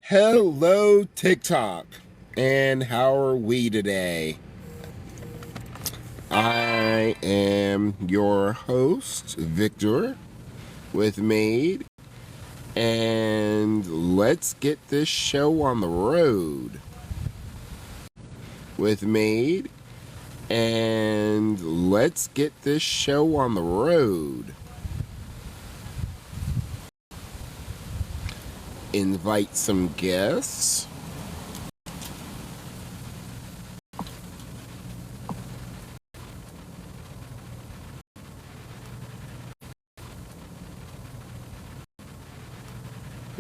Hello, TikTok. And how are we today? I am your host, Victor, with Maid. And let's get this show on the road. With Maid. And let's get this show on the road. Invite some guests.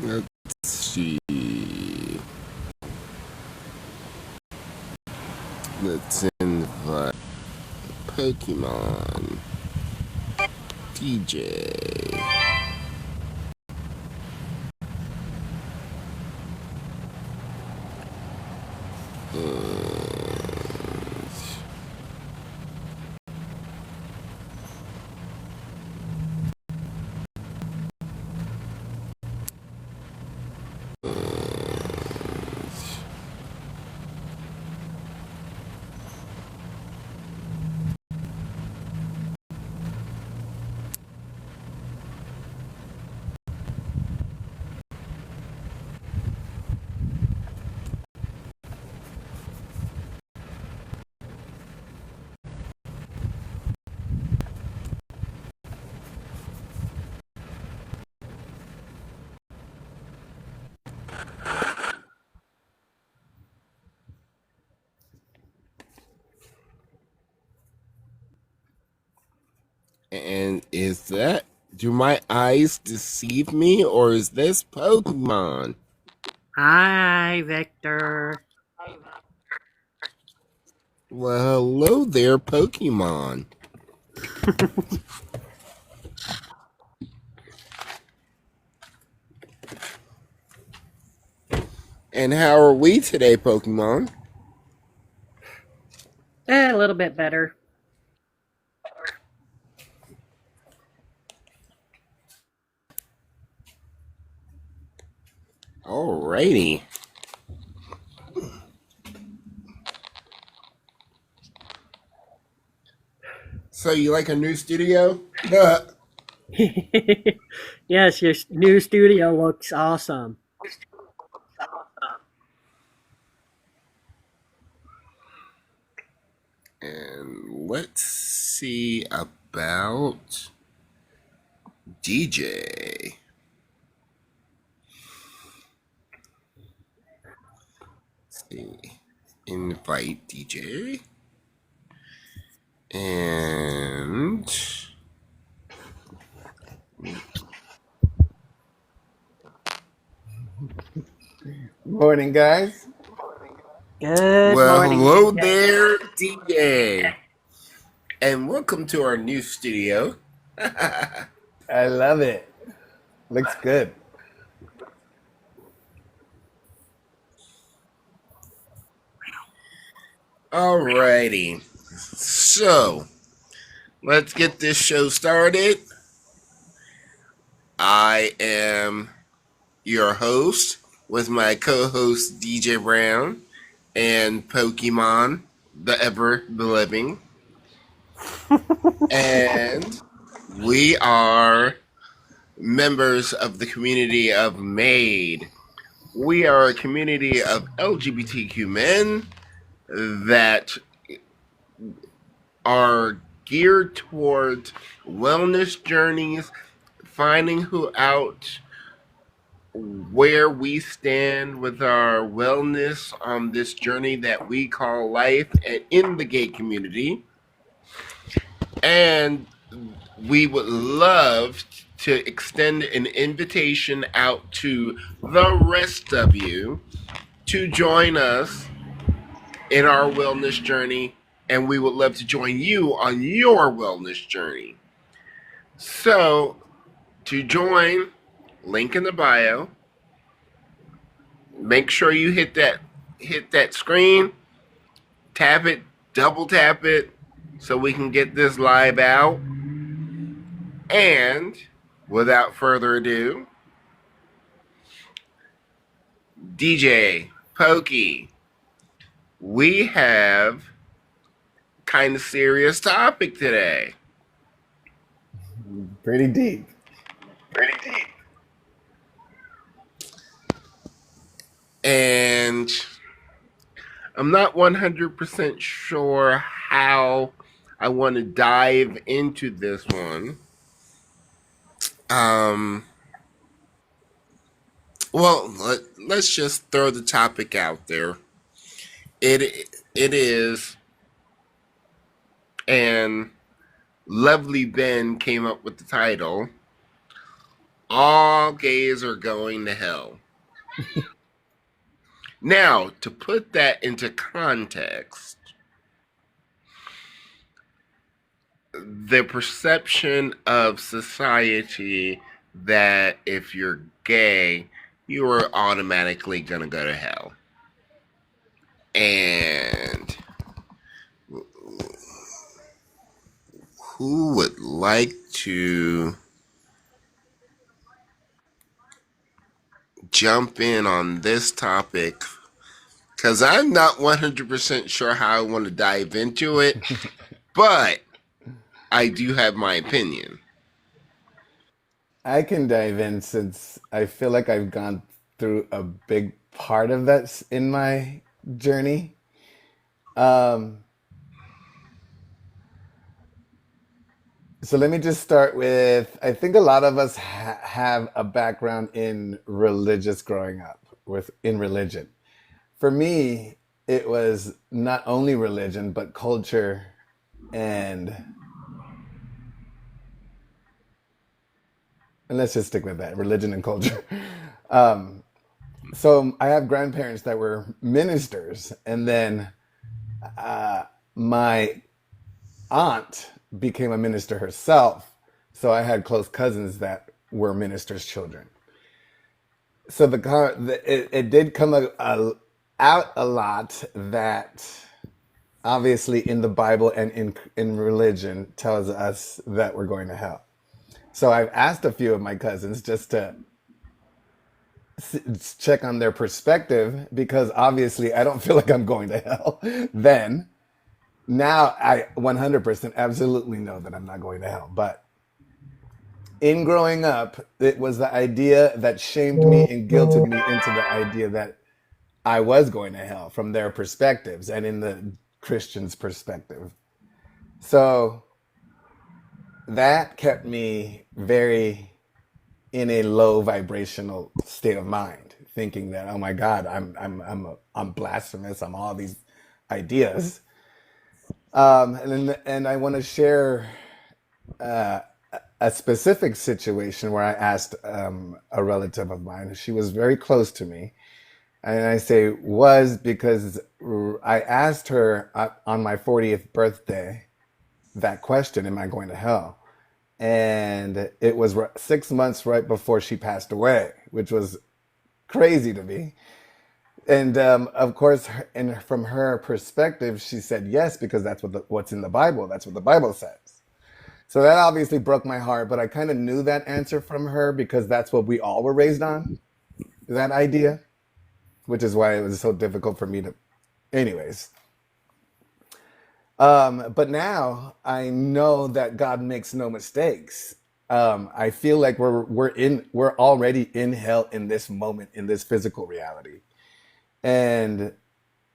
Let's see. Let's invite Pokemon DJ. And do my eyes deceive me, or is this Pokemon? Hi, Victor. Well, hello there, Pokemon. And how are we today, Pokemon? A little bit better. Alrighty. So you like a new studio? Yes, your new studio looks awesome. And let's see about DJ. Let's see. Invite DJ. And Morning, guys. Good well, morning, hello DJ. there, DJ. And welcome to our new studio. I love it. Looks good. Alrighty. So, let's get this show started. I am your host with my co-host DJ Brown and Pokemon, the ever the living. And we are members of the community of MAID. We are a community of LGBTQ men that are geared towards wellness journeys, finding who out where we stand with our wellness on this journey that we call life and in the gay community. And we would love to extend an invitation out to the rest of you to join us in our wellness journey, and we would love to join you on your wellness journey. So, to join, link in the bio. Make sure you hit that screen, tap it, double tap it, so we can get this live out. And without further ado, DJ, Pokey, we have kind of serious topic today. Pretty deep. Pretty deep. And I'm not 100% sure how I want to dive into this one. Well, let's just throw the topic out there. It is, and Lovely Ben came up with the title, All Gays Are Going to Hell. Now, to put that into context, the perception of society that if you're gay, you are automatically going to go to hell. And who would like to jump in on this topic? Because I'm not 100% sure how I want to dive into it, but I do have my opinion. I can dive in since I feel like I've gone through a big part of that in my journey. Um, so let me just start with, I think a lot of us have a background in religious growing up, in religion. For me, it was not only religion, but culture and let's just stick with that, religion and culture. Um, so I have grandparents that were ministers, and then my aunt became a minister herself. So I had close cousins that were ministers' children. So it did come out a lot that obviously in the Bible and in religion tells us that we're going to hell. So I've asked a few of my cousins just to check on their perspective because obviously I don't feel like I'm going to hell then. Now I 100% absolutely know that I'm not going to hell. But in growing up, it was the idea that shamed me and guilted me into the idea that I was going to hell from their perspectives and in the Christian's perspective. So that kept me very in a low vibrational state of mind, thinking that, oh my God, I'm blasphemous. I'm all these ideas. And I want to share a specific situation where I asked a relative of mine. She was very close to me. And I say was because I asked her on my 40th birthday that question, am I going to hell? And it was 6 months right before she passed away, which was crazy to me. And of course, from her perspective, she said yes, because that's what's in the Bible. That's what the Bible says. So that obviously broke my heart, but I kind of knew that answer from her because that's what we all were raised on, that idea, which is why it was so difficult for me to, anyways. But now I know that God makes no mistakes. I feel like we're already in hell in this moment, in this physical reality. And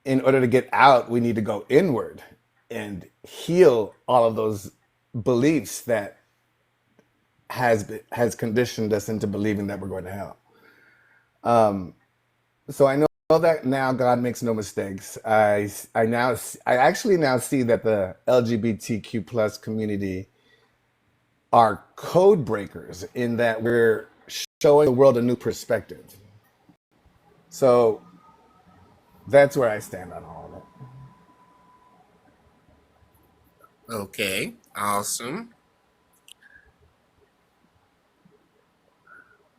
in order to get out, we need to go inward and heal all of those beliefs that has conditioned us into believing that we're going to hell. So I know that now God makes no mistakes. I actually now see that the LGBTQ plus community are code breakers in that we're showing the world a new perspective. So that's where I stand on all of it. Okay, awesome.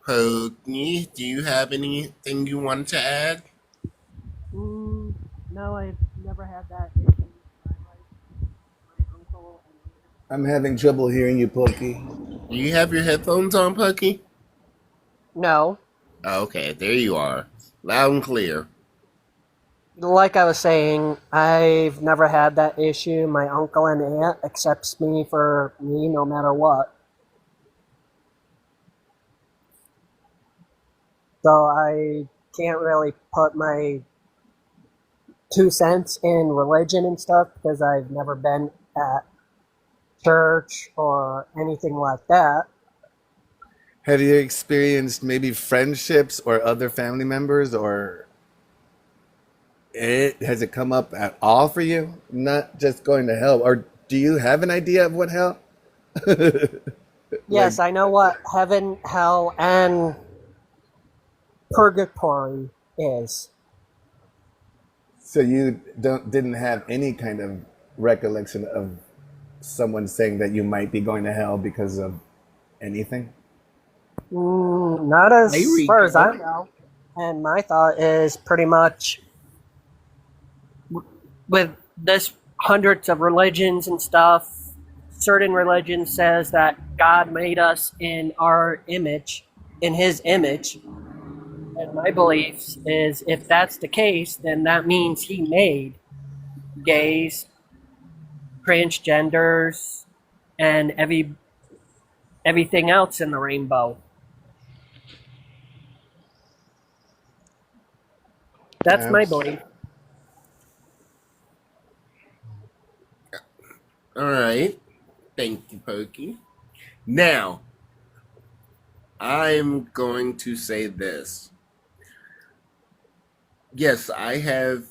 Pokey, do you have anything you want to add? No, I've never had that issue in my life. My uncle and I'm having trouble hearing you, Pokey. Do you have your headphones on, Pokey? no. Okay, there you are. Loud and clear. Like I was saying, I've never had that issue. My uncle and aunt accepts me for me no matter what. So I can't really put my 2 cents in religion and stuff because I've never been at church or anything like that. Have you experienced maybe friendships or other family members, or has it come up at all for you? Not just going to hell, or do you have an idea of what hell? Like, Yes, I know what heaven, hell, and purgatory is. so you didn't have any kind of recollection of someone saying that you might be going to hell because of anything? Not There as we far as I go. know. And my thought is pretty much with this hundreds of religions and stuff, certain religion says that God made us in our image, in his image. And my beliefs is if that's the case, then that means he made gays, transgenders, and everything else in the rainbow. That's my Abs- belief. All right. Thank you, Pokey. Now, I'm going to say this. Yes, I have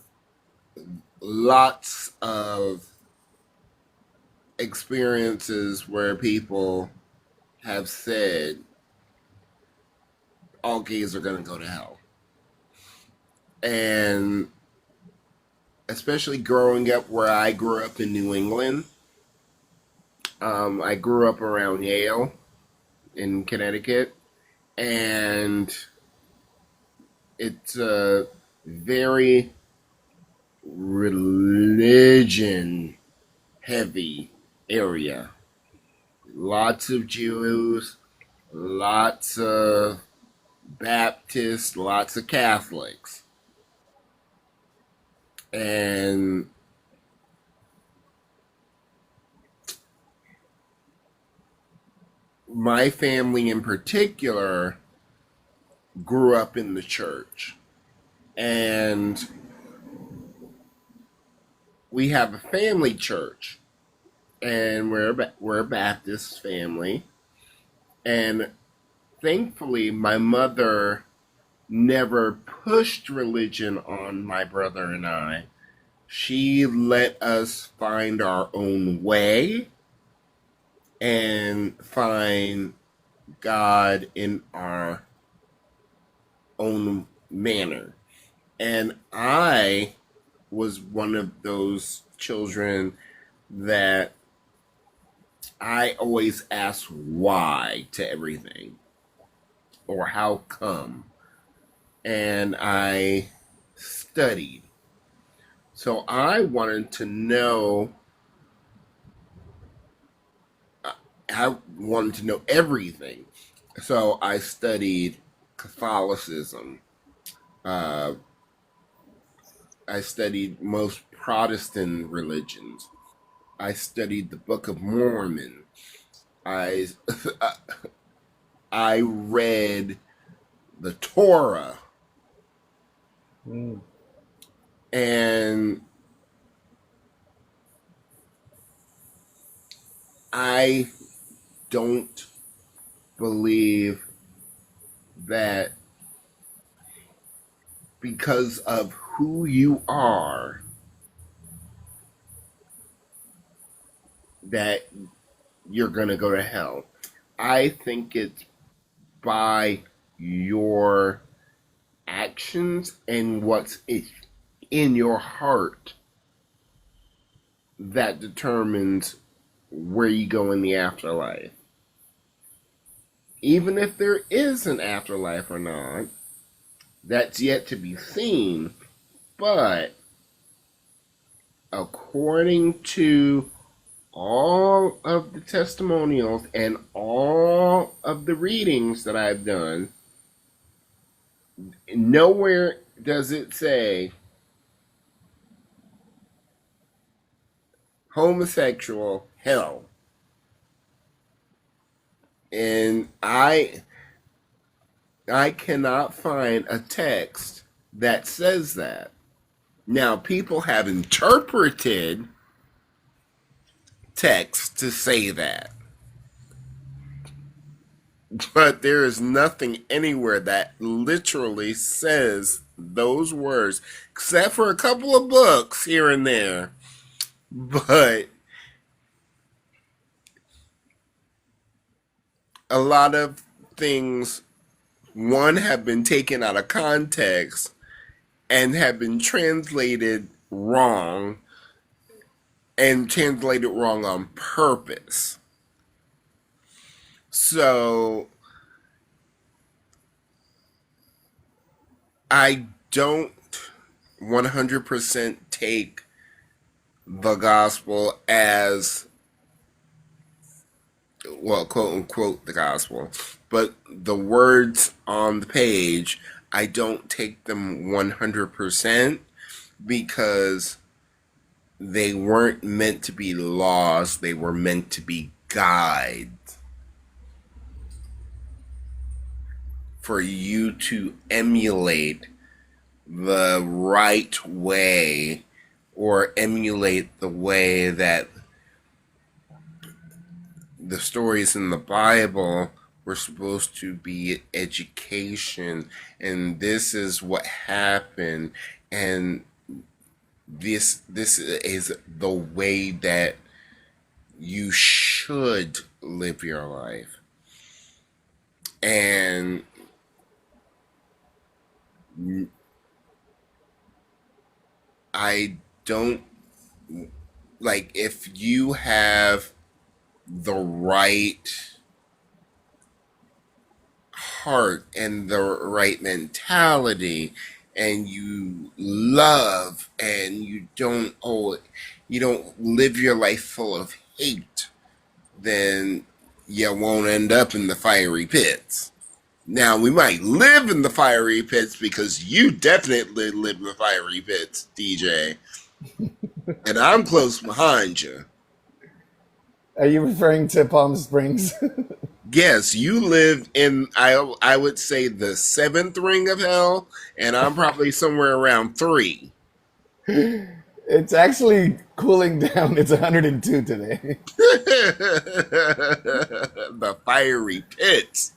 lots of experiences where people have said all gays are going to go to hell. And especially growing up where I grew up in New England, I grew up around Yale in Connecticut, and it's a very religion heavy area. Lots of Jews, lots of Baptists, lots of Catholics. And my family in particular grew up in the church. And we have a family church. And we're a Baptist family. And thankfully, my mother never pushed religion on my brother and I. She let us find our own way and find God in our own manner. And I was one of those children that I always asked why to everything or how come. And I studied. So I wanted to know, I wanted to know everything. So I studied Catholicism. Uh, I studied most Protestant religions. I studied the Book of Mormon. I I read the Torah, Mm. and I don't believe that because of who you are that you're going to go to hell. I think it's by your actions and what's in your heart that determines where you go in the afterlife. Even if there is an afterlife or not, that's yet to be seen. But according to all of the testimonials and all of the readings that I've done, nowhere does it say homosexual hell. And I cannot find a text that says that. Now, people have interpreted text to say that, but there is nothing anywhere that literally says those words, except for a couple of books here and there. But a lot of things, one, have been taken out of context and have been translated wrong, and translated wrong on purpose. So I don't 100% take the gospel as, well, quote unquote, the gospel, but the words on the page, I don't take them 100% because they weren't meant to be laws, they were meant to be guides for you to emulate the right way, or emulate the way that the stories in the Bible were supposed to be education, and this is what happened, and this is the way that you should live your life. And I don't, like, if you have the right heart and the right mentality, and you love, and you don't live your life full of hate, then you won't end up in the fiery pits. Now, we might live in the fiery pits because you definitely live in the fiery pits, DJ, and I'm close behind you. Are you referring to Palm Springs? Yes, you live in, I would say, the seventh ring of hell, and I'm probably somewhere around 3. It's actually cooling down. It's 102 today. The fiery pits.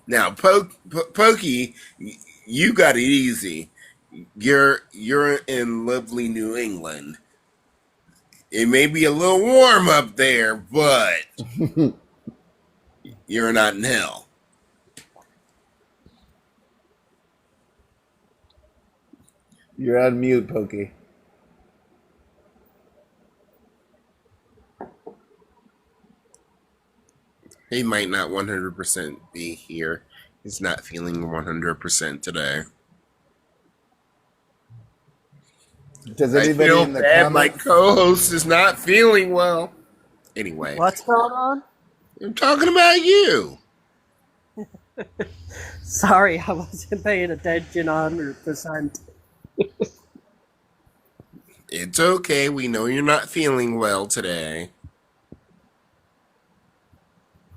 Now, Pokey, you got it easy. You're in lovely New England. It may be a little warm up there, but you're not in hell. You're on mute, Pokey. He might not 100% be here. He's not feeling 100% today. Does I anybody feel in the bad. My comments? co-host is not feeling well. Anyway, What's going on? I'm talking about you. Sorry, I wasn't paying attention 100%. It's okay. We know you're not feeling well today.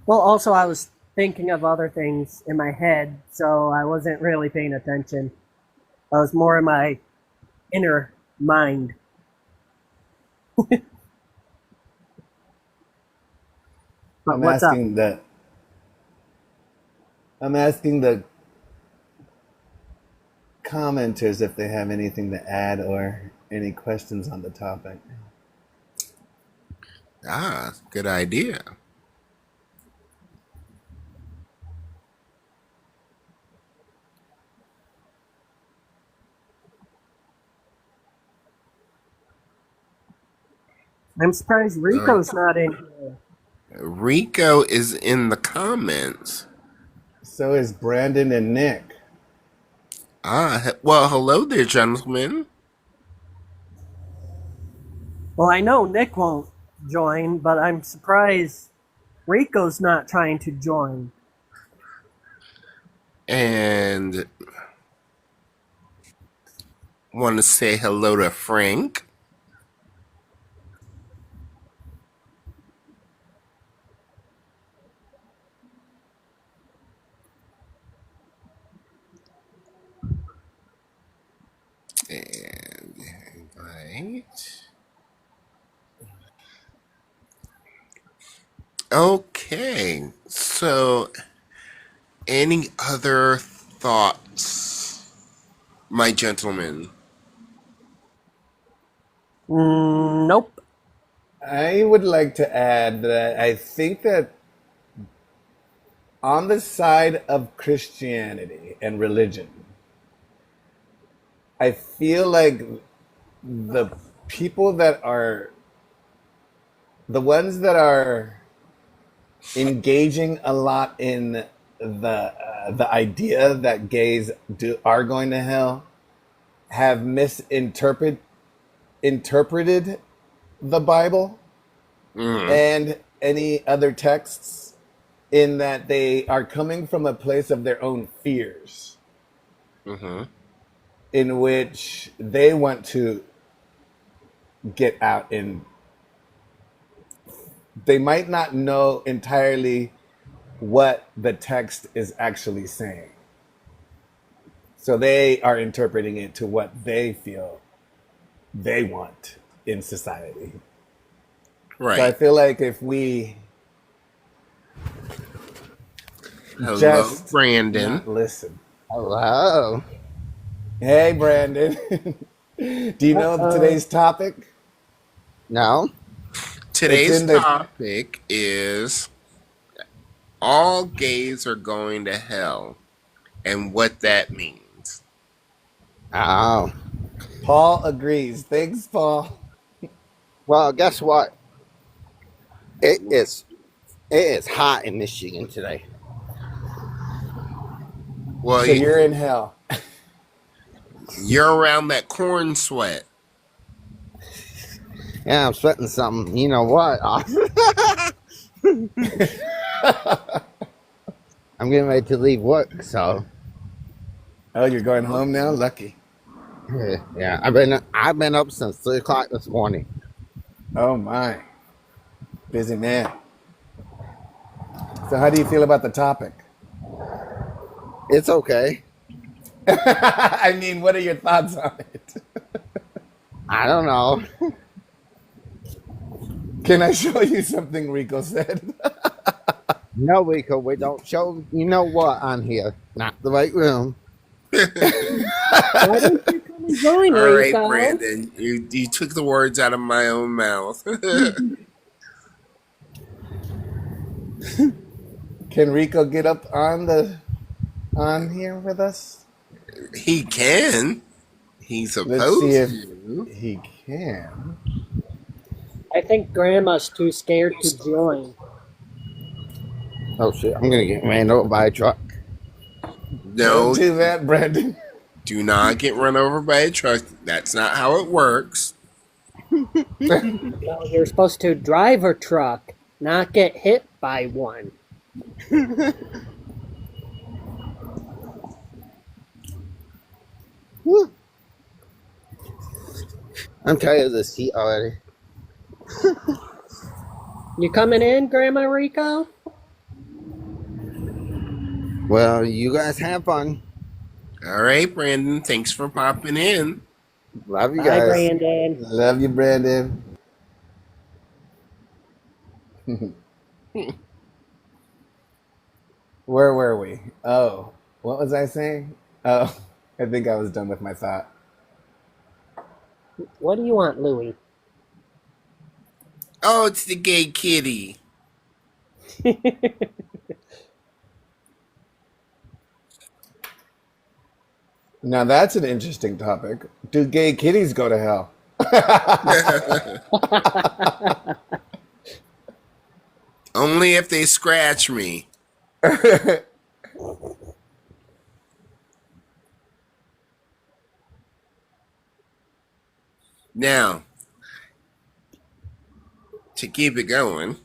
Well, also, I was thinking of other things in my head, so I wasn't really paying attention. I was more in my inner mind. But I'm what's up? asking the I'm asking the commenters if they have anything to add or any questions on the topic. Ah, good idea. I'm surprised Rico's not in here. Rico is in the comments. So is Brandon and Nick. Ah, well, hello there, gentlemen. Well, I know Nick won't join, but I'm surprised Rico's not trying to join. And want to say hello to Frank. And invite. Okay, so any other thoughts, my gentlemen? Nope. I would like to add that I think that on the side of Christianity and religion, I feel like the people that are the ones that are engaging a lot in the idea that gays are going to hell have interpreted the Bible Mm-hmm. and any other texts in that they are coming from a place of their own fears Mm-hmm. in which they want to get out, and they might not know entirely what the text is actually saying. So they are interpreting it to what they feel they want in society. So I Right. feel like if we Hello, just Brandon. not listen. Hello. Hey, Brandon. Do you know Uh-oh. today's topic? No. It's Today's in the. topic is all gays are going to hell and what that means. Oh. Paul agrees. Thanks, Paul. Well, guess what? It is. It is hot in Michigan today. Well, So you're in hell. you're around that corn sweat. Yeah, I'm sweating something. You know what? I'm getting ready to leave work, so Oh, you're going home now? Lucky. yeah. I've been up since 3 o'clock this morning. Oh, my. Busy man. So, how do you feel about the topic? It's okay. I mean, what are your thoughts on it? I don't know. Can I show you something Rico said? No, Rico, we don't show. You know what on here? Not the right room. Why don't you come and join, All right, Rico? Brandon, you took the words out of my own mouth. Can Rico get up on here with us? He can. He's Let's see supposed if to. he can. I think Grandma's too scared to join. Oh shit! I'm gonna get ran over by a truck. Don't No, do that, Brandon. do not get run over by a truck. That's not how it works. No, you're supposed to drive a truck, not get hit by one. Woo. I'm tired of this heat already. You coming in, Grandma Rico? Well, you guys have fun. All right, Brandon, thanks for popping in. Love you Bye, guys. Brandon. Love you, Brandon. Where were we? Oh, what was I saying? Oh, I think I was done with my thought. What do you want, Louie? Oh, it's the gay kitty. Now that's an interesting topic. Do gay kitties go to hell? Only if they scratch me. Now, to keep it going,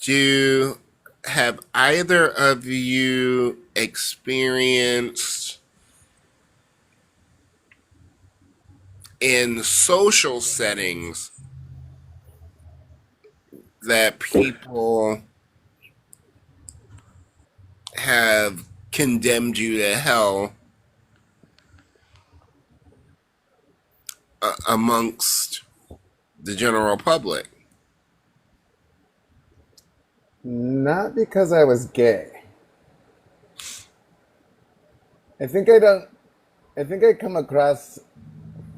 Do have either of you experienced in social settings that people have condemned you to hell amongst the general public? Not because I was gay. I think I don't. I think I come across.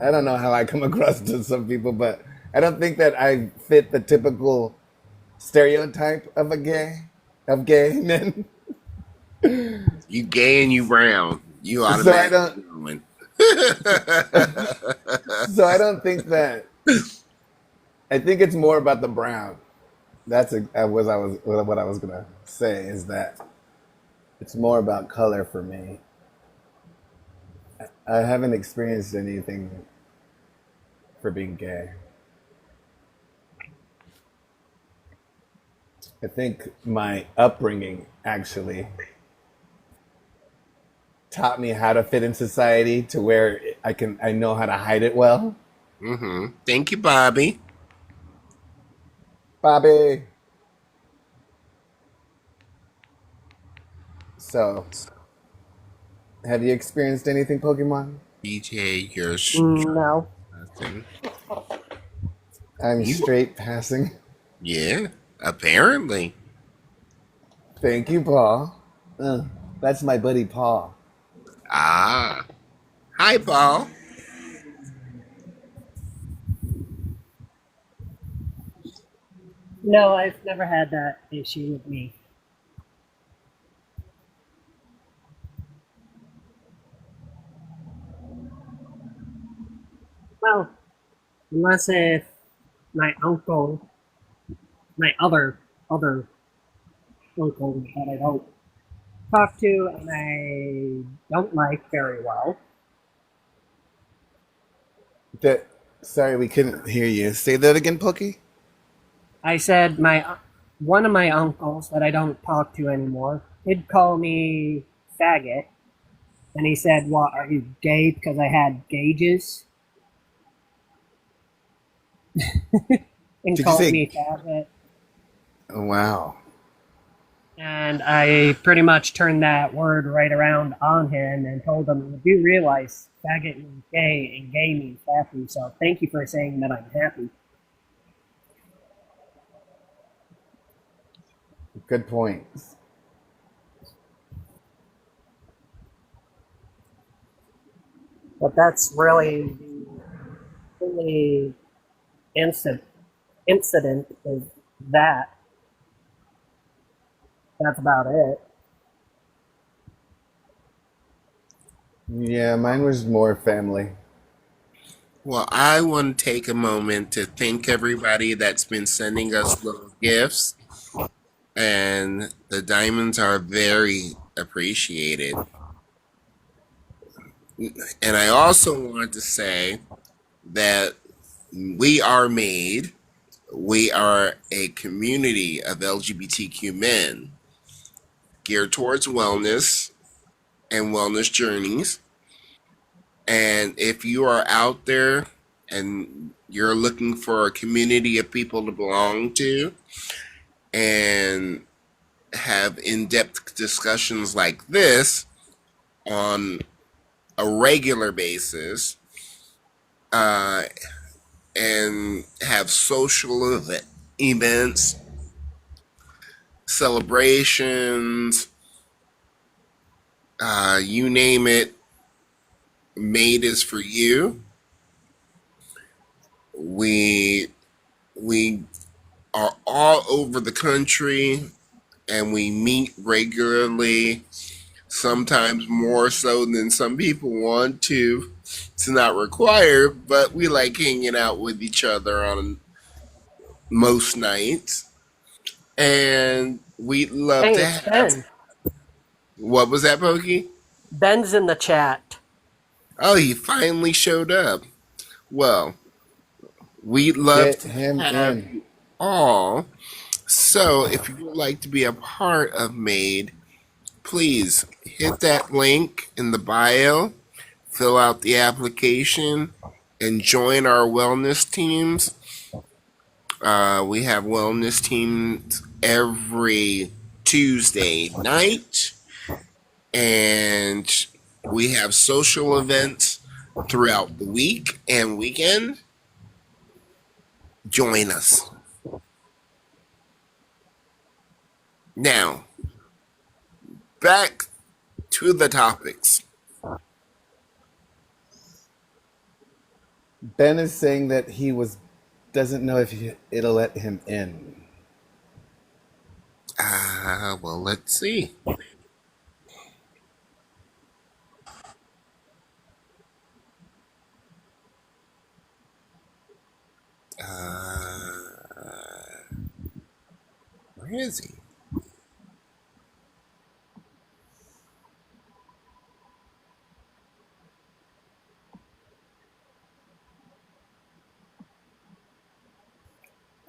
I don't know how I come across to some people, but I don't think that I fit the typical stereotype of gay men. You gay and you brown. You So I automatically don't. win. So I don't think that. I think it's more about the brown. That's what I was gonna say is that it's more about color for me. I haven't experienced anything for being gay. I think my upbringing actually taught me how to fit in society to where I know how to hide it well. Thank you, Bobby. Bobby. So, have you experienced anything, Pokemon? BJ, you're No. nothing. I'm You, straight passing. yeah, apparently. Thank you, Paul. Uh, that's my buddy Paul. Ah, hi, Paul. No, I've never had that issue with me. Well, unless if my uncle, my other uncle that I don't talk to and I don't like very well. That, sorry, we couldn't hear you. Say that again, Pokey. I said my one of my uncles that I don't talk to anymore, he'd call me faggot, and he said, "What are you gay?" Because I had gauges, and Did you called say? me faggot. Oh, wow. And I pretty much turned that word right around on him and told him, "You do realize faggot means gay, and gay means happy. So thank you for saying that I'm happy." Good point. But that's really the only incident incident is that. That's about it. Yeah, mine was more family. Well, I want to take a moment to thank everybody that's been sending us little gifts, and the diamonds are very appreciated. And I also want to say that we are made, we are a community of LGBTQ men geared towards wellness and wellness journeys. And if you are out there and you're looking for a community of people to belong to and have in depth discussions like this on a regular basis, uh, and have social events, celebrations, you name it, Made is for you. We we are all over the country and we meet regularly, sometimes more so than some people want to. It's not required, but we like hanging out with each other on most nights. And we'd love Hey, to it's have. Ben. What was that, Pokey? Ben's in the chat. Oh, he finally showed up. Well, we'd love Get to him have in. you all So, if you would like to be a part of MADE, please hit that link in the bio, fill out the application, and join our wellness teams. We have wellness teams every Tuesday night, and we have social events throughout the week and weekend. Join us. Now, back to the topics. Ben is saying that doesn't know if it'll let him in. Well, let's see. Where is he?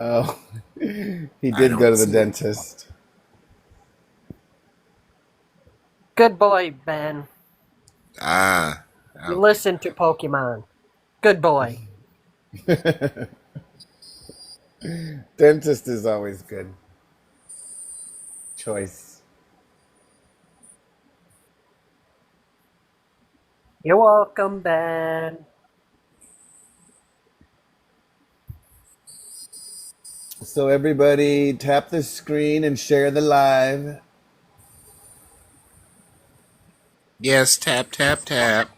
Oh, he I did go don't to the see him. dentist. Good boy, Ben. You listen to Pokemon. Good boy. Dentist is always good choice. You're welcome, Ben. So everybody tap the screen and share the live. Yes, tap, tap, tap.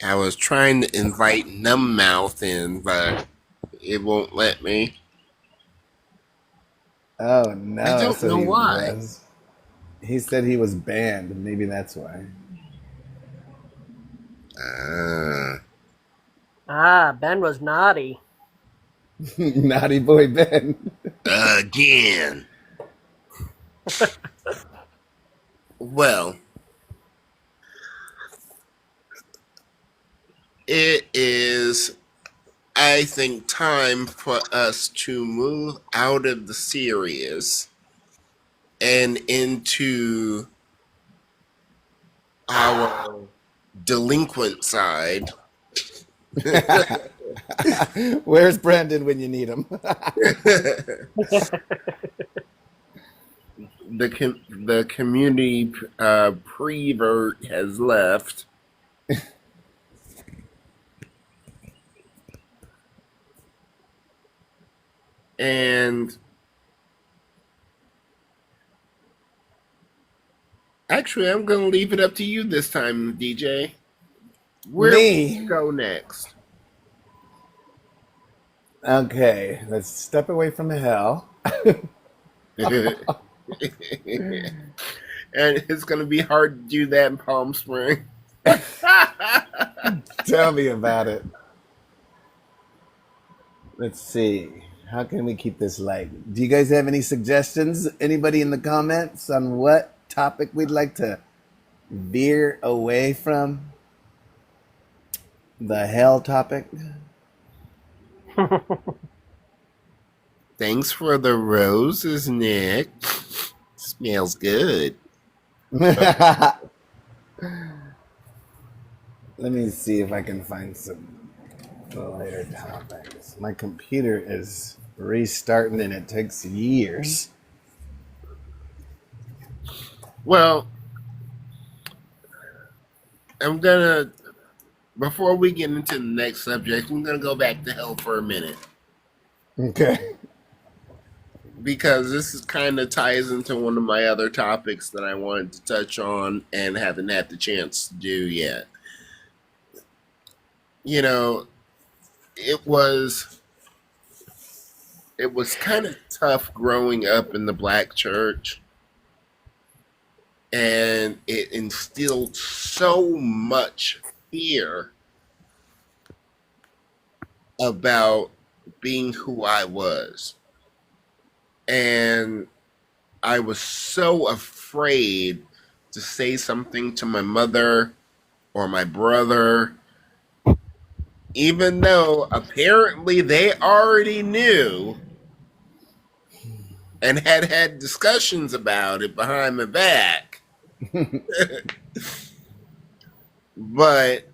I was trying to invite Numbmouth in, but it won't let me. Oh I no, don't that's what know he why. was. He said he was banned. Maybe that's why. Ben was naughty. Naughty boy Ben. Again. Well, it is, I think, time for us to move out of the serious and into our delinquent side. Where's Brandon when you need him? The community prevert has left. And actually, I'm going to leave it up to you this time, DJ. Where will Me? you go next? Okay, let's step away from the hell. And it's going to be hard to do that in Palm Springs. Tell me about it. Let's see. How can we keep this light? Do you guys have any suggestions? Anybody in the comments on what topic we'd like to veer away from? The hell topic? Thanks for the roses, Nick. Smells good. Let me see if I can find some later topics. My computer is restarting and it takes years. Well, I'm gonna, before we get into the next subject, I'm gonna go back to hell for a minute. Okay. Because this is kind of ties into one of my other topics that I wanted to touch on and haven't had the chance to do yet. You know, it was kind of tough growing up in the black church, and it instilled so much fear about being who I was. And I was so afraid to say something to my mother or my brother, even though apparently they already knew and had discussions about it behind my back. But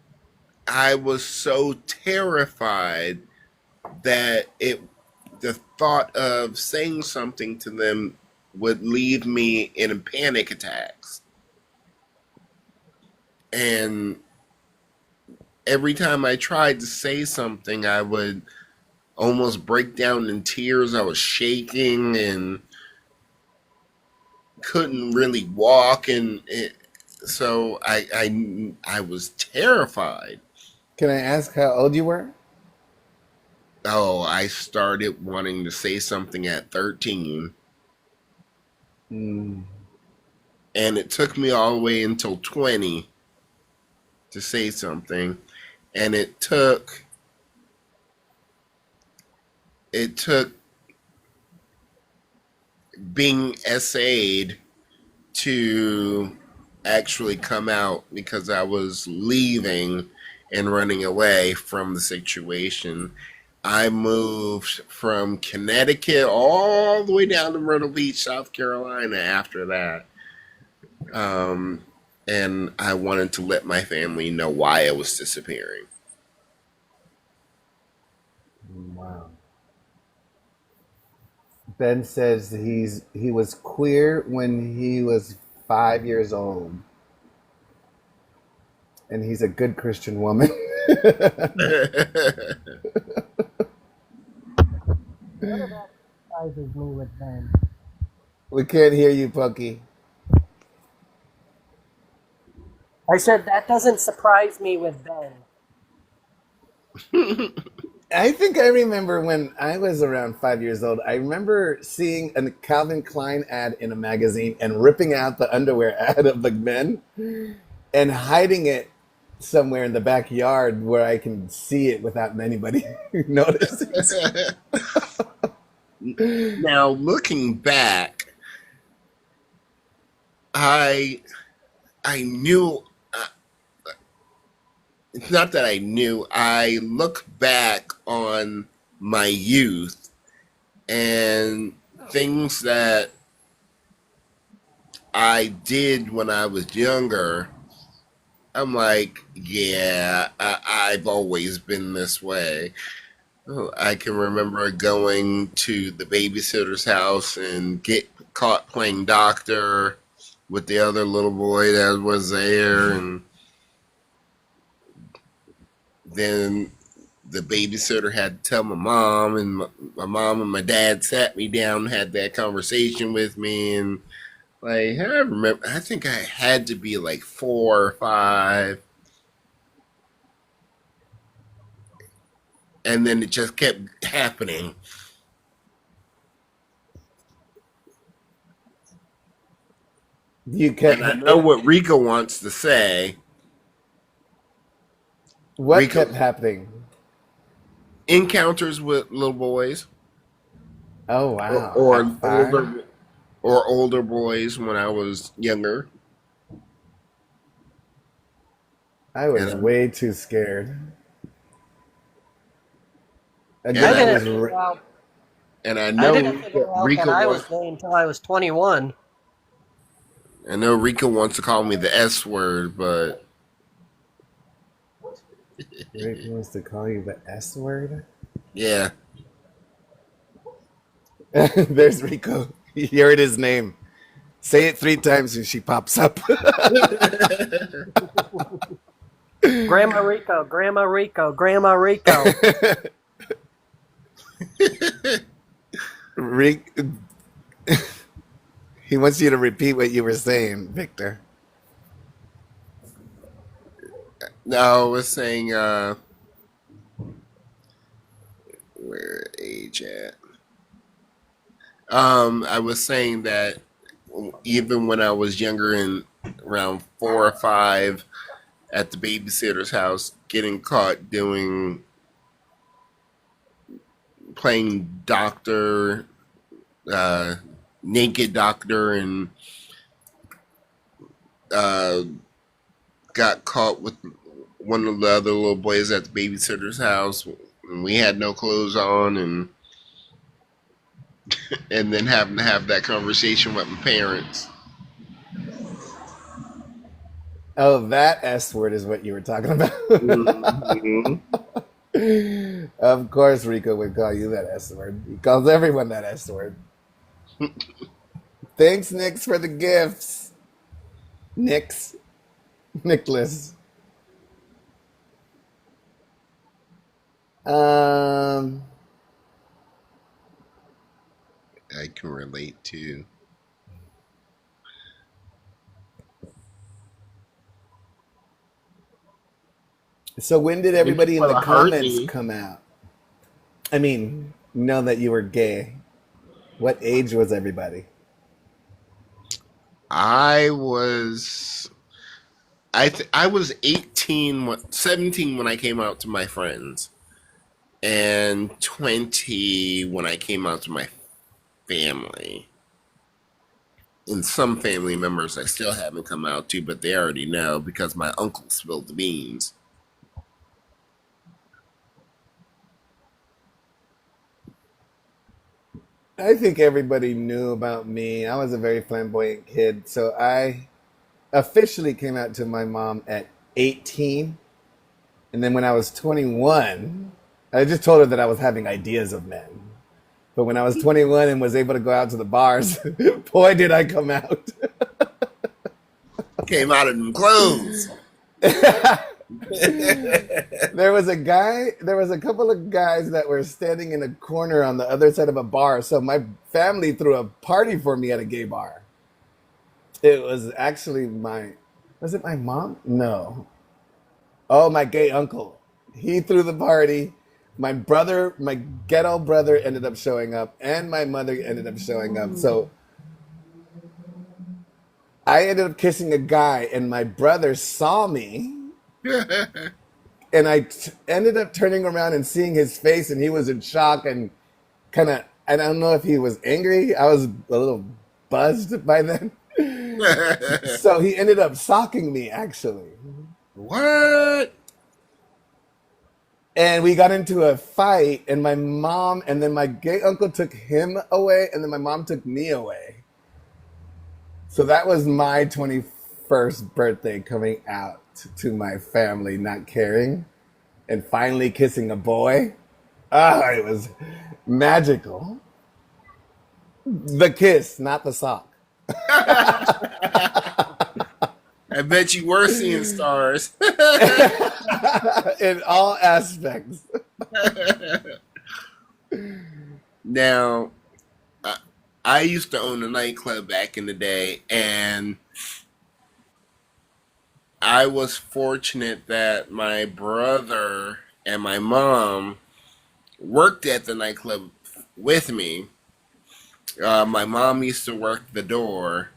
I was so terrified that the thought of saying something to them would leave me in panic attacks. And every time I tried to say something, I would almost break down in tears. I was shaking and couldn't really walk, and so I was terrified. Can I ask how old you were? Oh, I started wanting to say something at 13, Mm. and it took me all the way until 20 to say something, and it took being SA'd to actually come out because I was leaving and running away from the situation. I moved from Connecticut all the way down to Myrtle Beach, South Carolina after that. Um, and I wanted to let my family know why I was disappearing. Wow. Ben says he was queer when he was 5 years old, and he's a good Christian woman. None of that surprises me with Ben. We can't hear you, Punky. I said that doesn't surprise me with Ben. I think I remember when I was around 5 years old. I remember seeing a Calvin Klein ad in a magazine and ripping out the underwear ad of the men and hiding it somewhere in the backyard where I can see it without anybody noticing. Now, looking back, I knew. It's not that I knew. I look back on my youth and things that I did when I was younger. I'm like, yeah, I've always been this way. I can remember going to the babysitter's house and get caught playing doctor with the other little boy that was there, and then the babysitter had to tell my mom, and my mom and my dad sat me down and had that conversation with me, and like I remember, I think I had to be like 4 or 5, and then it just kept happening. You And I kept know what Rika wants to say. what Rika, kept happening? encounters with little boys Oh or, wow! or At 5, older boys when I was younger, I was and way too scared. and Again, I I I was. didn't figure out. and I I know didn't figure out that Rika I was wants. gay until I was 21. I know Rika wants to call me the S word, but Rick wants to call you the S word. yeah. There's Rico. You heard his name. Say it 3 times and she pops up. Grandma Rico, Grandma Rico, Grandma Rico. Rick, he wants you to repeat what you were saying, Victor. No, I was saying, where age at? I was saying that even when I was younger and around 4 or 5 at the babysitter's house, getting caught playing doctor, uh, naked doctor, and uh, got caught with one of the other little boys at the babysitter's house. And we had no clothes on, and then having to have that conversation with my parents. Oh, that S word is what you were talking about. Mhm. Of course, Rico would call you that S word. He calls everyone that S word. Thanks, Nix, for the gifts. Nix. Nicholas. Um, I can relate to. so when did When everybody in the people hurt comments me, come out? I mean, know that you were gay. What age was everybody? I was I was 18, 17 when I came out to my friends, and 20 when I came out to my family. And some family members I still haven't come out to, but they already know because my uncle spilled the beans. I think everybody knew about me. I was a very flamboyant kid, so I officially came out to my mom at 18. And then when I was 21, I just told her that I was having ideas of men. But when I was 21 and was able to go out to the bars, boy, did I come out. Came out of them clothes. There was a couple of guys that were standing in a corner on the other side of a bar. So my family threw a party for me at a gay bar. It was actually was it my mom? No. Oh, my gay uncle. He threw the party. My brother, my ghetto brother ended up showing up, and my mother ended up showing up. So I ended up kissing a guy, and my brother saw me, and ended up turning around and seeing his face, and he was in shock and kind of, I don't know if he was angry. I was a little buzzed by then. So he ended up socking me, actually. What? And we got into a fight, and my mom and then my gay uncle took him away, and then my mom took me away. So that was my 21st birthday, coming out to my family, not caring, and finally kissing a boy. Ah, it was magical. The kiss, not the sock. I bet you were seeing stars. In all aspects. Now, I, I used to own a nightclub back in the day, and I was fortunate that my brother and my mom worked at the nightclub with me. My mom used to work the door,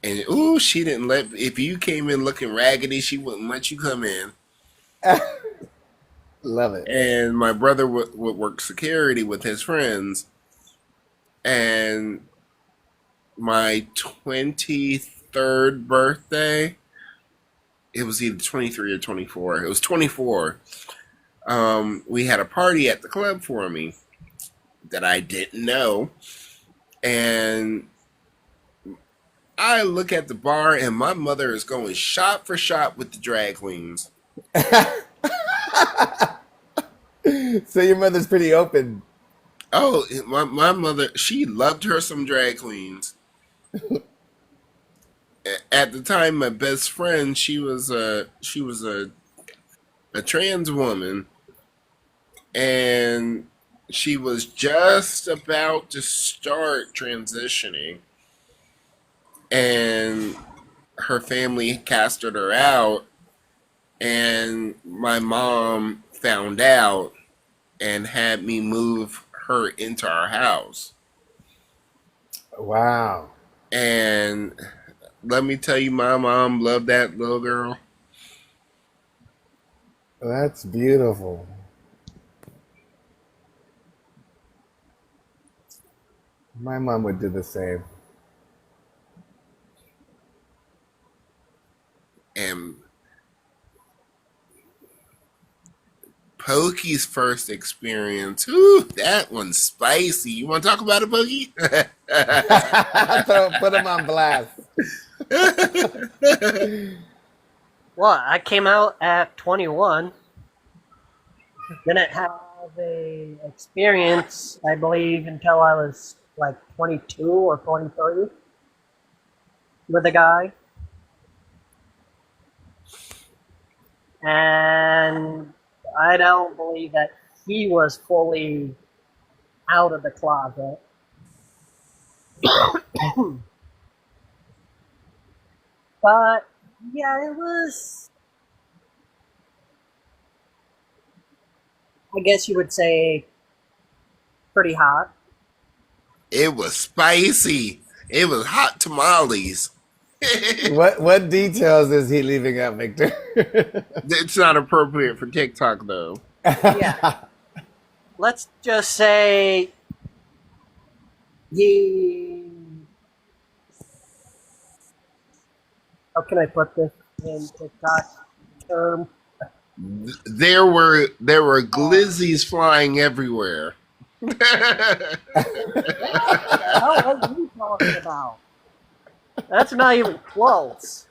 and ooh, she didn't let. If you came in looking raggedy, she wouldn't let you come in. Love it. And my brother would work security with his friends, and my 23rd birthday, it was either 23 or 24. It was 24. We had a party at the club for me that I didn't know. And I look at the bar, and my mother is going shot for shot with the drag queens. So your mother's pretty open. Oh, my mother, she loved her some drag queens. At the time, my best friend, she was a trans woman, and she was just about to start transitioning, and her family casted her out, and my mom found out and had me move her into our house. Wow. And let me tell you, my mom loved that little girl. That's beautiful. My mom would do the same. Pokey's first experience. Ooh, that one's spicy. You want to talk about it, Pokey? Put him on blast. Well, I came out at 21. Didn't have a experience, I believe, until I was like 22 or 23 with a guy. And I don't believe that he was fully out of the closet. But yeah, it was, I guess you would say, pretty hot. It was spicy. It was hot tamales. What details is he leaving out, Victor? It's not appropriate for TikTok, though. Yeah. Let's just say he. How can I put this in TikTok term? There were glizzies flying everywhere. What the hell are you talking about? That's not even close.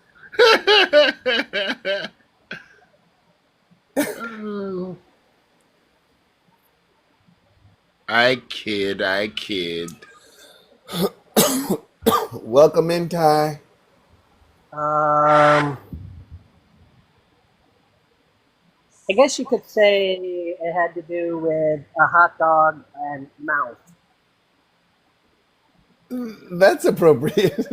I kid. Welcome in, Ty. I guess you could say it had to do with a hot dog and mouth. That's appropriate.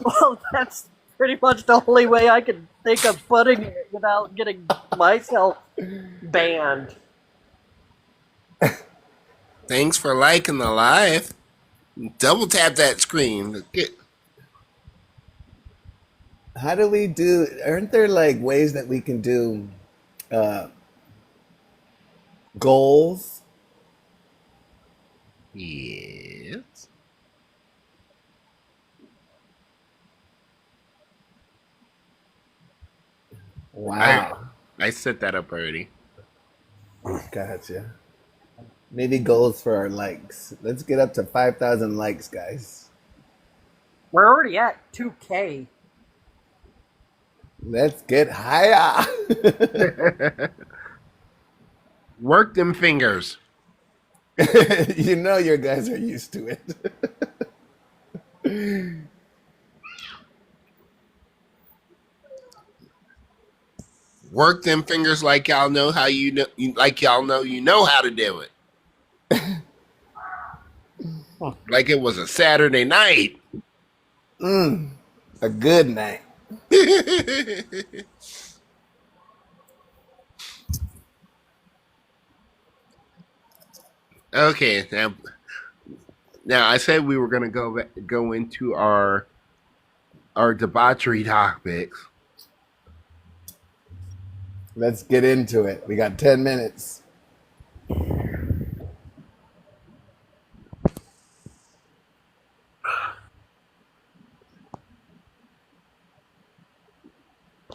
Well, that's pretty much the only way I can think of putting it without getting myself banned. Thanks for liking the live. Double tap that screen. How do we do? Aren't there like ways that we can do goals? Yes. Wow. I set that up already. Gotcha. Maybe goals for our likes. Let's get up to 5,000 likes, guys. We're already at 2K. Let's get higher. Work them fingers. You know your guys are used to it. Work them fingers like y'all know how you know, you know how to do it. Like it was a Saturday night. A good night. Okay, now I said we were gonna go into our debauchery topics. Let's get into it. We got 10 minutes.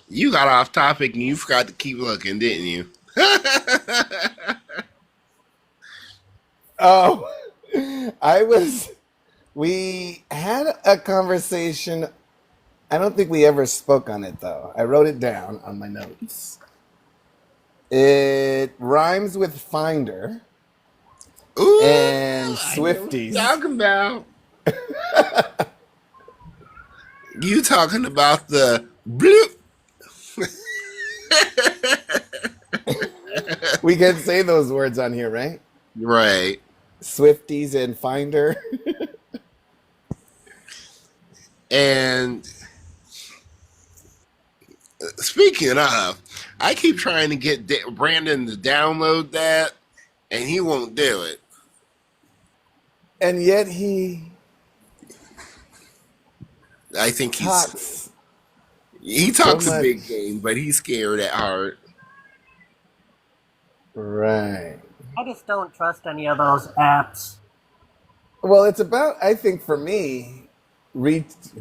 You got off topic and you forgot to keep looking, didn't you? Oh, we had a conversation. I don't think we ever spoke on it though. I wrote it down on my notes. It rhymes with Finder Ooh, and I know what you're Swifties. talking about. You talking about the bloop? We can say those words on here, right? Right. Swifties and Finder. And speaking of, I keep trying to get Brandon to download that, and he won't do it. And yet he I think talks he so talks a much. big game, but he's scared at heart. Right. I just don't trust any of those apps. Well, it's about, I think for me,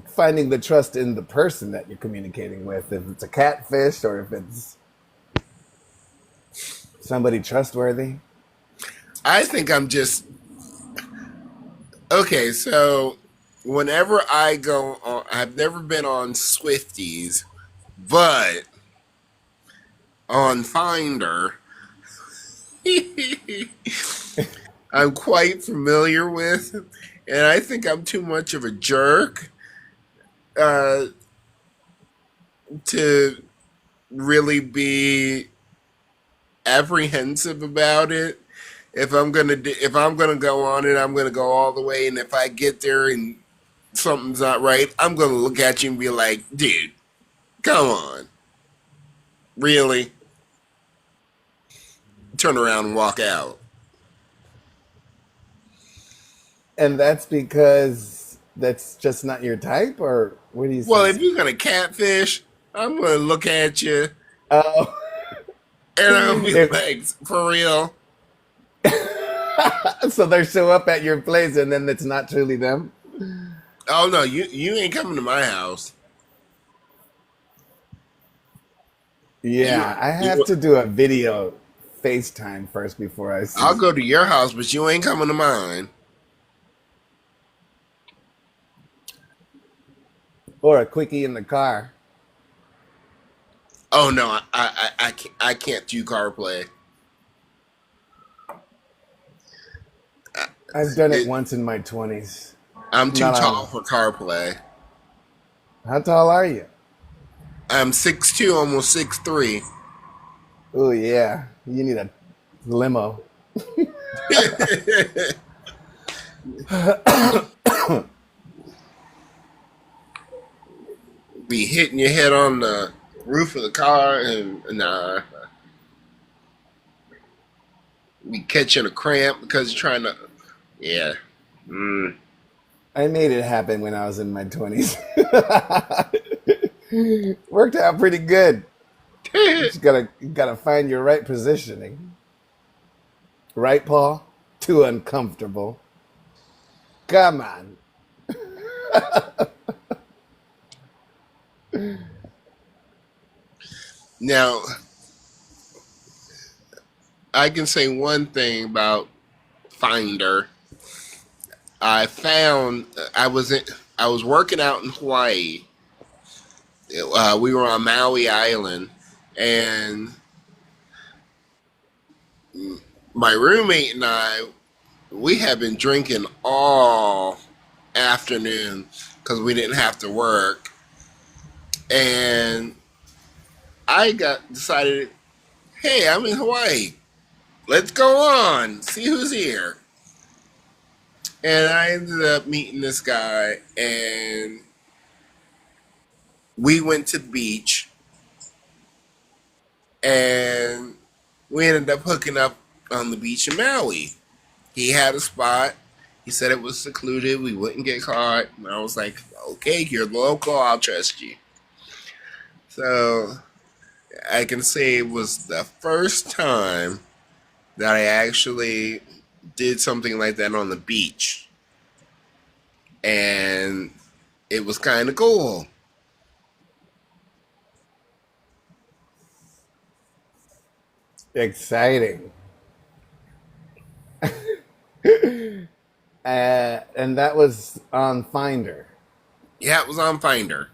finding the trust in the person that you're communicating with. If it's a catfish or if it's Somebody trustworthy? I think I'm just okay. So whenever I go on, I've never been on Swifties, but on Finder, I'm quite familiar with, and I think I'm too much of a jerk uh, to really be apprehensive about it. If I'm gonna go on it, I'm gonna go all the way. And if I get there and something's not right, I'm gonna look at you and be like, "Dude, come on, really?" Turn around and walk out. And that's because that's just not your type, or what do you Well, think? if you're gonna catfish, I'm gonna look at you Oh, and I'll be if, like, "For real." so they show up at your place and then it's not truly them? Oh no, you ain't coming to my house. You Yeah, I have you to do a video FaceTime first before I I'll see. go to your house, but you ain't coming to mine. Or a quickie in the car. Oh no, I can't do car play. I've done it It, once in my 20s. I'm too Not tall on. for car play. How tall are you? I'm 6'2", almost 6'3". Oh, yeah. You need a limo. Be hitting your head on the roof of the car and nah, be catching a cramp because you're trying to. Yeah. Mm. I made it happen when I was in my 20s. Worked out pretty good. You just gotta find your right positioning. Right, Paul? Too uncomfortable. Come on. Now I can say one thing about Finder. I found I was working out in Hawaii. We were on Maui Island, and my roommate and I we had been drinking all afternoon because we didn't have to work, and I got decided, hey, I'm in Hawaii. Let's go on, see who's here. And I ended up meeting this guy, and we went to the beach, and we ended up hooking up on the beach in Maui. He had a spot. He said it was secluded. We wouldn't get caught. And I was like, okay, you're local. I'll trust you. So I can say it was the first time that I actually did something like that on the beach. And it was kind of cool. Exciting. And that was on Finder. Yeah, it was on Finder.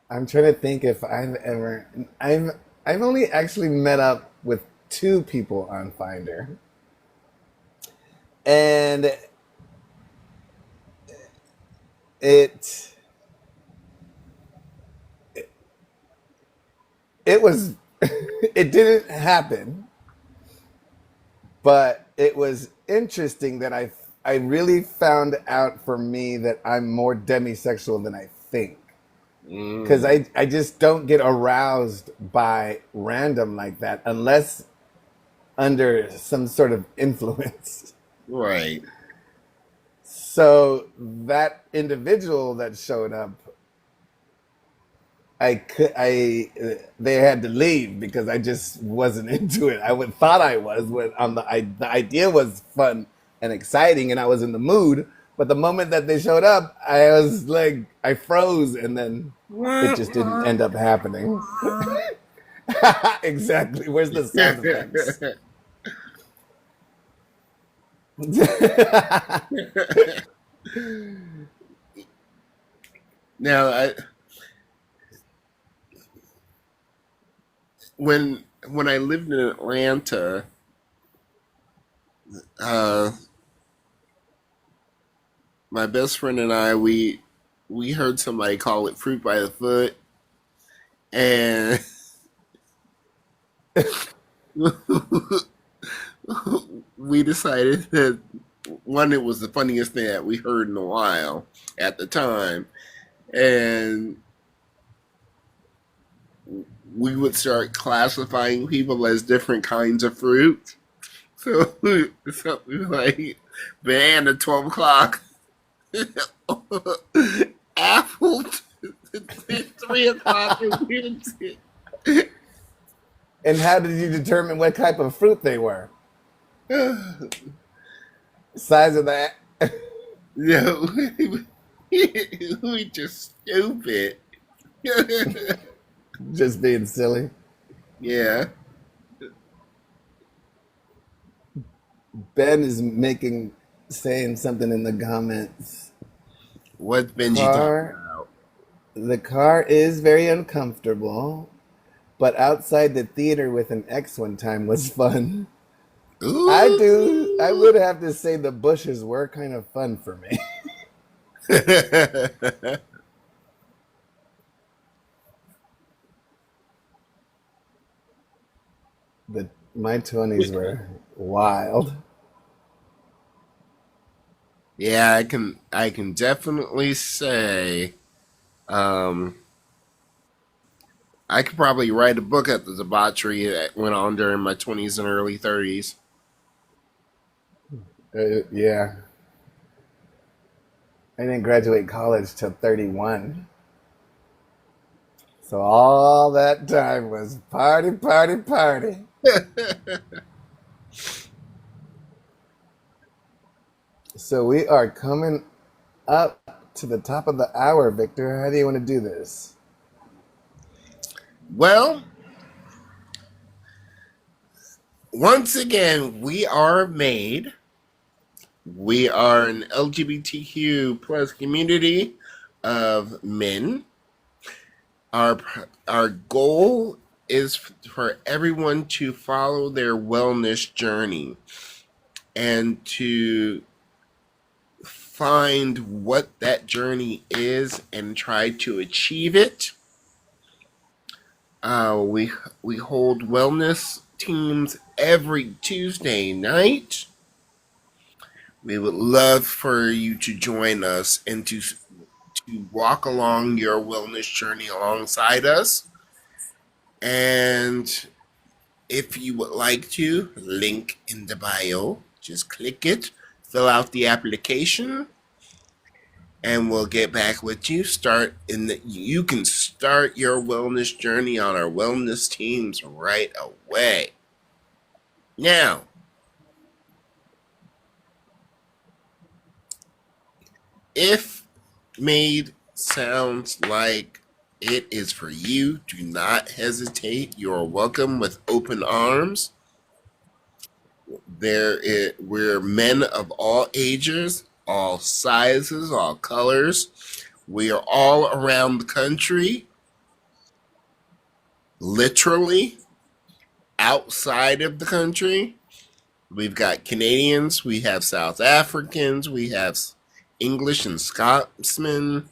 I'm trying to think if I've only actually met up with two people on Finder. And it it was it didn't happen, but it was interesting that I really found out for me that I'm more demisexual than I think. Because Mm, I just don't get aroused by random like that unless under some sort of influence. right. So that individual that showed up, they had to leave because I just wasn't into it. I thought I was when on the idea was fun and exciting, and I was in the mood, But the moment that they showed up, I was like, I froze, and then it just didn't end up happening. Exactly. Where's the sound effects? Now, when I lived in Atlanta, uh, my best friend and I we heard somebody call it fruit by the foot, and we decided that one, it was the funniest thing that we heard in a while at the time, and we would start classifying people as different kinds of fruit. So, something like banana 12 o'clock, apple 3 o'clock, And how did you determine what type of fruit they were? Size of that? no, we just stupid. Just being silly. Yeah. Ben is saying something in the comments. What's Benji talking Car, about? the car is very uncomfortable, but outside the theater with an ex one time was fun. I Ooh. would have to say the bushes were kind of fun for me. But my 20s were wild. Yeah, I can definitely say um I could probably write a book at the debauchery that went on during my 20s and early 30s. Yeah. I didn't graduate college till 31. So all that time was party, party, party. So we are coming up to the top of the hour, Victor. How do you want to do this? Well, once again, we are made. We are an LGBTQ plus community of men. Our our goal is for everyone to follow their wellness journey and to find what that journey is and try to achieve it. We hold wellness teams every Tuesday night. We would love for you to join us and to walk along your wellness journey alongside us. And if you would like to, link in the bio. Just click it, fill out the application, and we'll get back with you. You can start your wellness journey on our wellness teams right away. Now, if made sounds like it is for you, do not hesitate. You are welcome with open arms. We're men of all ages, all sizes, all colors. We are all around the country, literally outside of the country. We've got Canadians, we have South Africans, we have English and Scotsmen.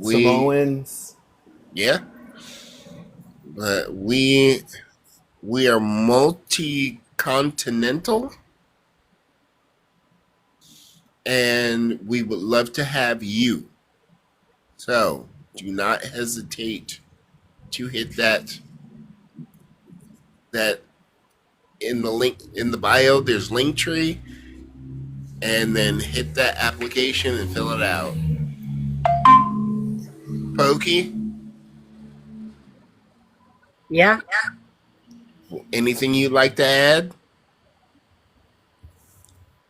Samoans. Yeah, but we are multi-continental, and we would love to have you. So do not hesitate to hit that in the link in the bio. There's Linktree, and then hit that application and fill it out. Pokey, Yeah. anything you'd like to add?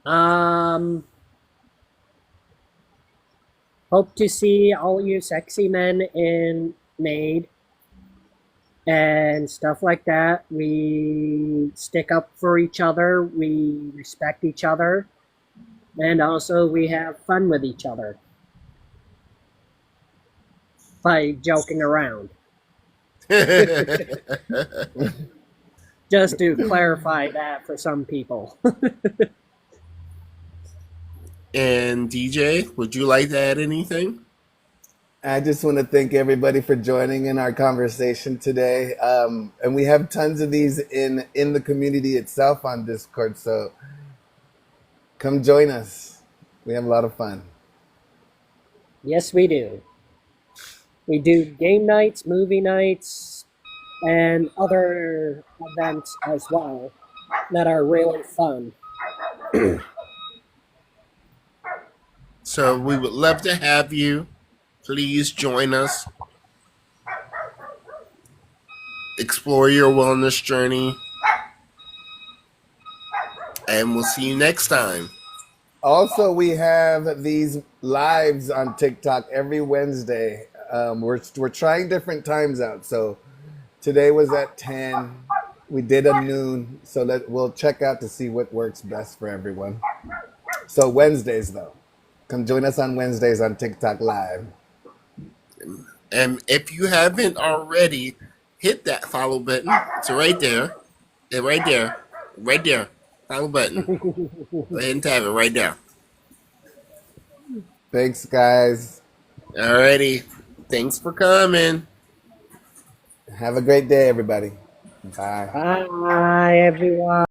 Um, hope to see all you sexy men in Maid and stuff like that. We stick up for each other, we respect each other, and also we have fun with each other by joking around. Just to clarify that for some people. And DJ, would you like to add anything? I just want to thank everybody for joining in our conversation today. And we have tons of these in the community itself on Discord. So come join us. We have a lot of fun. Yes, we do. We do game nights, movie nights, and other events as well that are really fun. So we would love to have you. Please join us. Explore your wellness journey. And we'll see you next time. Also, we have these lives on TikTok every Wednesday. We're trying different times out. So today was at 10. We did a noon. So we'll check out to see what works best for everyone. So Wednesdays, though. Come join us on Wednesdays on TikTok Live. And if you haven't already, hit that follow button. It's right there. It's right there. Right there. Follow button. Go ahead and tap it right there. Thanks, guys. Alrighty. Thanks for coming. Have a great day, everybody. Bye. Bye, everyone.